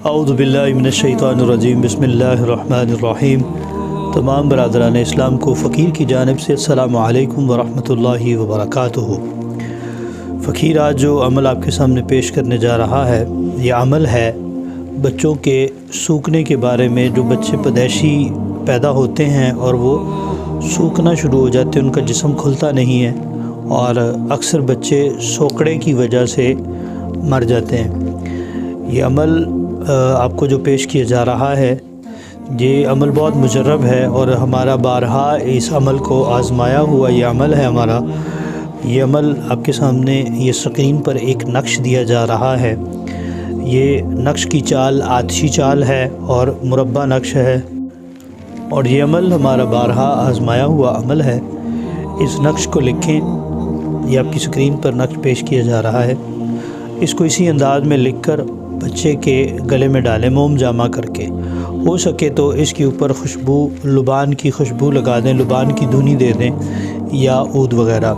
اعوذ باللہ من الشیطان الرجیم بسم اللہ الرحمن الرحیم۔ تمام برادران اسلام کو فقیر کی جانب سے السلام علیکم ورحمۃ اللہ وبرکاتہ۔ فقیر آج جو عمل آپ کے سامنے پیش کرنے جا رہا ہے، یہ عمل ہے بچوں کے سوکھنے کے بارے میں۔ جو بچے پیدائشی پیدا ہوتے ہیں اور وہ سوکھنا شروع ہو جاتے ہیں، ان کا جسم کھلتا نہیں ہے اور اکثر بچے سوکڑے کی وجہ سے مر جاتے ہیں۔ یہ عمل آپ کو جو پیش کیا جا رہا ہے، یہ عمل بہت مجرب ہے اور ہمارا بارہا اس عمل کو آزمایا ہوا یہ عمل ہے ہمارا۔ یہ عمل آپ کے سامنے یہ اسکرین پر ایک نقش دیا جا رہا ہے۔ یہ نقش کی چال آتشی چال ہے اور مربع نقش ہے، اور یہ عمل ہمارا بارہا آزمایا ہوا عمل ہے۔ اس نقش کو لکھیں، یہ آپ کی اسکرین پر نقش پیش کیا جا رہا ہے۔ اس کو اسی انداز میں لکھ کر بچے کے گلے میں ڈالیں، موم جامع کر کے۔ ہو سکے تو اس کے اوپر خوشبو، لبان کی خوشبو لگا دیں، لبان کی دھنی دے دیں یا عود وغیرہ۔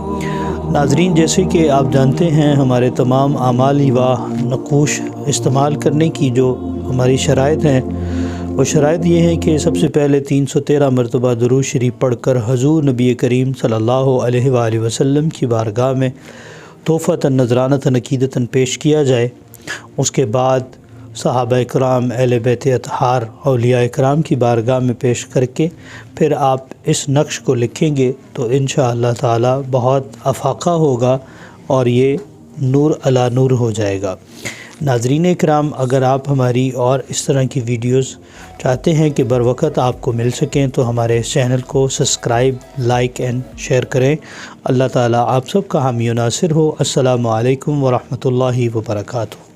ناظرین، جیسے کہ آپ جانتے ہیں ہمارے تمام اعمال و نقوش استعمال کرنے کی جو ہماری شرائط ہیں، وہ شرائط یہ ہیں کہ سب سے پہلے 313 مرتبہ درود شریف پڑھ کر حضور نبی کریم صلی اللہ علیہ وآلہ وسلم کی بارگاہ میں تحفۃ نذرانۃ عقیدۃ پیش کیا جائے۔ اس کے بعد صحابہ اکرام، اہل بیت اطہار، اولیاء اکرام کی بارگاہ میں پیش کر کے پھر آپ اس نقش کو لکھیں گے تو انشاءاللہ تعالی بہت افاقہ ہوگا اور یہ نور علی نور ہو جائے گا۔ ناظرین اکرام، اگر آپ ہماری اور اس طرح کی ویڈیوز چاہتے ہیں کہ بر وقت آپ کو مل سکیں تو ہمارے اس چینل کو سبسکرائب، لائک اینڈ شیئر کریں۔ اللہ تعالیٰ آپ سب کا حامی و ناصر ہو۔ السلام علیکم ورحمۃ اللہ وبرکاتہ۔